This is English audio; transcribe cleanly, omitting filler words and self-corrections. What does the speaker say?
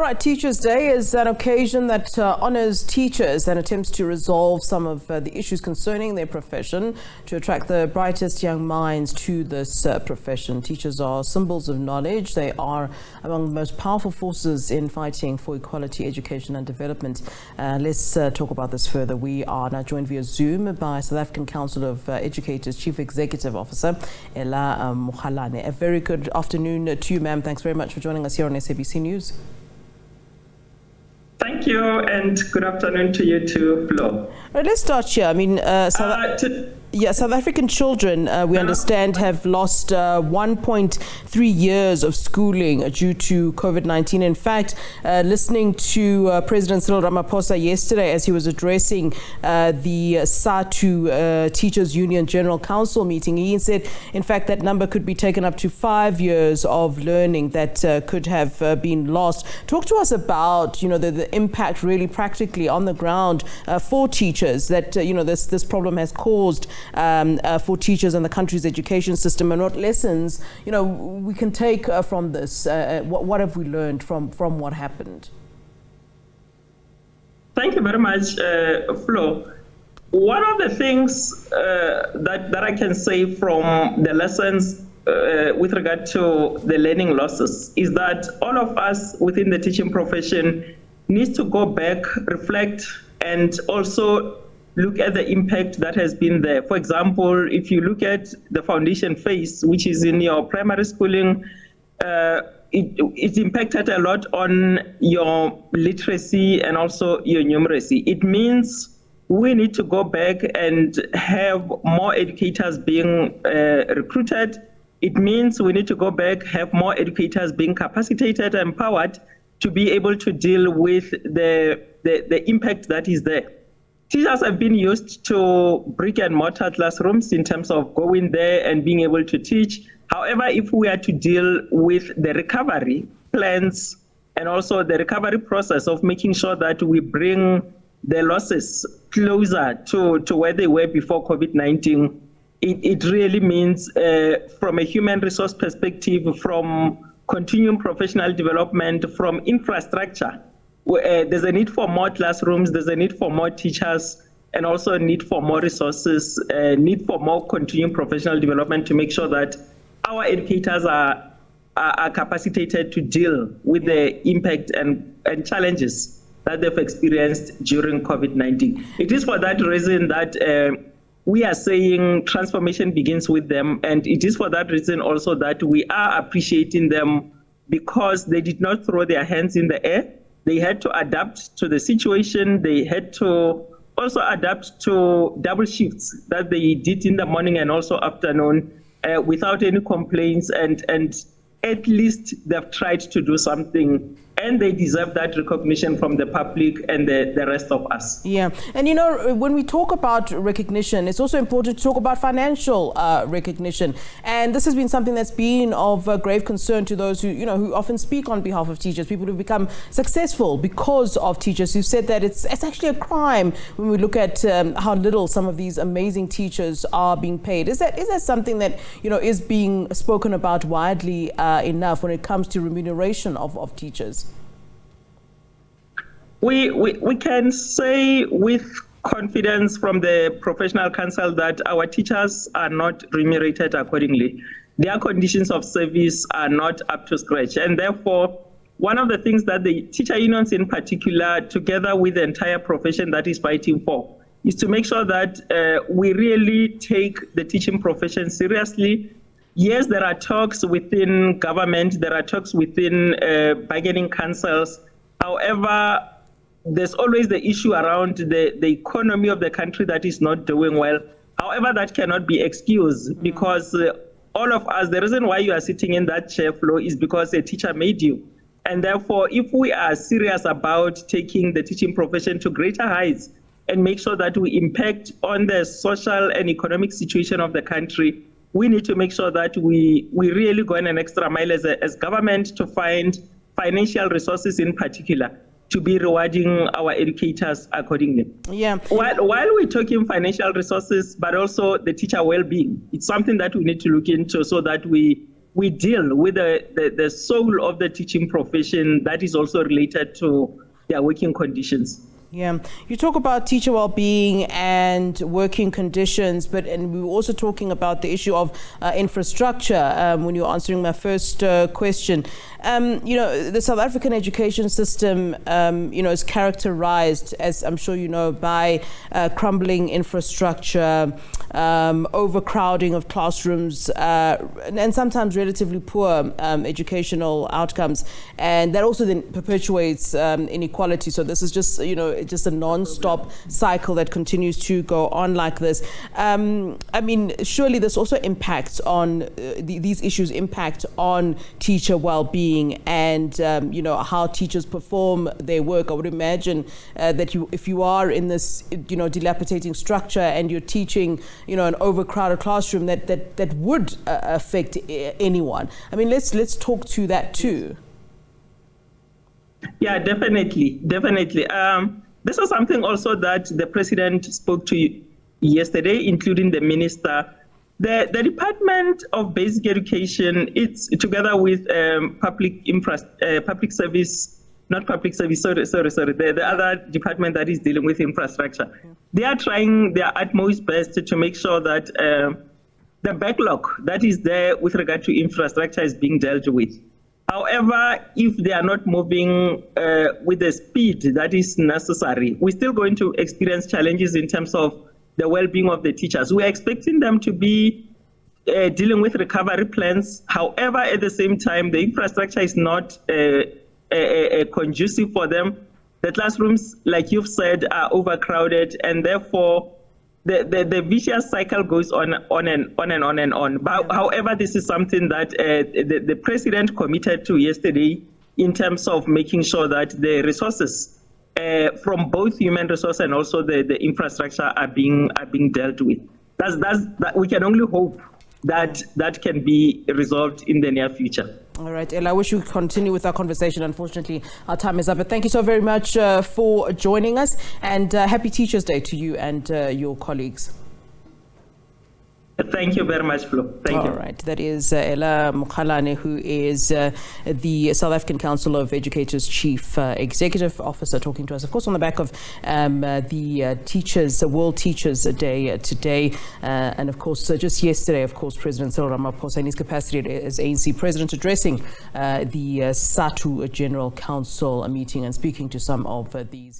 All right, Teachers' Day is an occasion that honours teachers and attempts to resolve some of the issues concerning their profession to attract the brightest young minds to this profession. Teachers are symbols of knowledge. They are among the most powerful forces in fighting for equality, education and development. Let's talk about this further. We are now joined via Zoom by South African Council of Educators Chief Executive Officer, Mokgalane. A very good afternoon to you, ma'am. Thanks very much for joining us here on SABC News. Thank you, and good afternoon to you too, Flo. Right, let's start here. I mean, South African children, we understand, have lost 1.3 years of schooling due to COVID-19. In fact, listening to President Cyril Ramaphosa yesterday as he was addressing the SATU Teachers Union General Council meeting, he said, in fact, that number could be taken up to 5 years of learning that could have been lost. Talk to us about, the impact really practically on the ground for teachers that, this problem has caused for teachers and the country's education system, and what lessons, we can take from this. What have we learned from what happened? Thank you very much, Flo. One of the things that I can say from the lessons with regard to the learning losses is that all of us within the teaching profession needs to go back, reflect, and also look at the impact that has been there. For example, if you look at the foundation phase, which is in your primary schooling, it impacted a lot on your literacy and also your numeracy. It means we need to go back and have more educators being recruited. It means we need to go back, have more educators being capacitated and empowered to be able to deal with the impact that is there. Teachers have been used to brick and mortar classrooms in terms of going there and being able to teach. However, if we are to deal with the recovery plans and also the recovery process of making sure that we bring the losses closer to where they were before COVID-19, it really means from a human resource perspective, from continuing professional development, from infrastructure, there's a need for more classrooms, there's a need for more teachers, and also a need for more resources, need for more continuing professional development to make sure that our educators are capacitated to deal with the impact and challenges that they've experienced during COVID-19. It is for that reason that we are saying transformation begins with them, and it is for that reason also that we are appreciating them, because they did not throw their hands in the air. They had to adapt to the situation. They had to also adapt to double shifts that they did in the morning and also afternoon without any complaints. And at least they've tried to do something, and they deserve that recognition from the public and the rest of us. Yeah. And, when we talk about recognition, it's also important to talk about financial recognition. And this has been something that's been of grave concern to those who, who often speak on behalf of teachers, people who've become successful because of teachers, who said that it's actually a crime when we look at how little some of these amazing teachers are being paid. Is that something that, is being spoken about widely enough when it comes to remuneration of teachers? We can say with confidence from the Professional Council that our teachers are not remunerated accordingly. Their conditions of service are not up to scratch. And therefore, one of the things that the teacher unions in particular, together with the entire profession that is fighting for, is to make sure that we really take the teaching profession seriously. Yes, there are talks within government, there are talks within bargaining councils. However, there's always the issue around the economy of the country that is not doing well. However, that cannot be excused, because all of us, the reason why you are sitting in that chair, Flo, is because a teacher made you. And therefore, if we are serious about taking the teaching profession to greater heights and make sure that we impact on the social and economic situation of the country, we need to make sure that we really go in an extra mile as government to find financial resources in particular to be rewarding our educators accordingly. Yeah. While we're talking financial resources, but also the teacher well-being, it's something that we need to look into so that we we deal with the soul of the teaching profession that is also related to their working conditions. Yeah, you talk about teacher well-being and working conditions, and we were also talking about the issue of infrastructure when you were answering my first question. The South African education system, is characterized, as I'm sure you know, by crumbling infrastructure, overcrowding of classrooms, and sometimes relatively poor educational outcomes, and that also then perpetuates inequality. So this is just, just a non-stop cycle that continues to go on like this. Surely this also impacts on these issues impact on teacher well-being and how teachers perform their work. I would imagine that if you are in this dilapidating structure and you're teaching an overcrowded classroom, that would affect anyone. Let's talk to that too. Yeah, definitely. This is something also that the president spoke to yesterday, including the minister. The Department of Basic Education, it's together with public service, not public service, sorry, the other department that is dealing with infrastructure. They are trying their utmost best to make sure that the backlog that is there with regard to infrastructure is being dealt with. However, if they are not moving with the speed that is necessary, we're still going to experience challenges in terms of the well-being of the teachers. We are expecting them to be dealing with recovery plans. However, at the same time, the infrastructure is not conducive for them. The classrooms, like you've said, are overcrowded, and therefore the vicious cycle goes on and on. But however, this is something that the president committed to yesterday in terms of making sure that the resources from both human resource and also the infrastructure are being dealt with. That we can only hope that can be resolved in the near future. All right, Ella, I wish we could continue with our conversation. Unfortunately, our time is up. But thank you so very much for joining us, and happy Teachers' Day to you and your colleagues. Thank you very much, Flo. Thank you. All right. That is Ella Mokgalane, who is the South African Council of Educators Chief Executive Officer, talking to us, of course, on the back of the World Teachers Day today. And, of course, just yesterday, of course, President Cyril Ramaphosa, in his capacity as ANC President, addressing the SATU General Council meeting and speaking to some of these.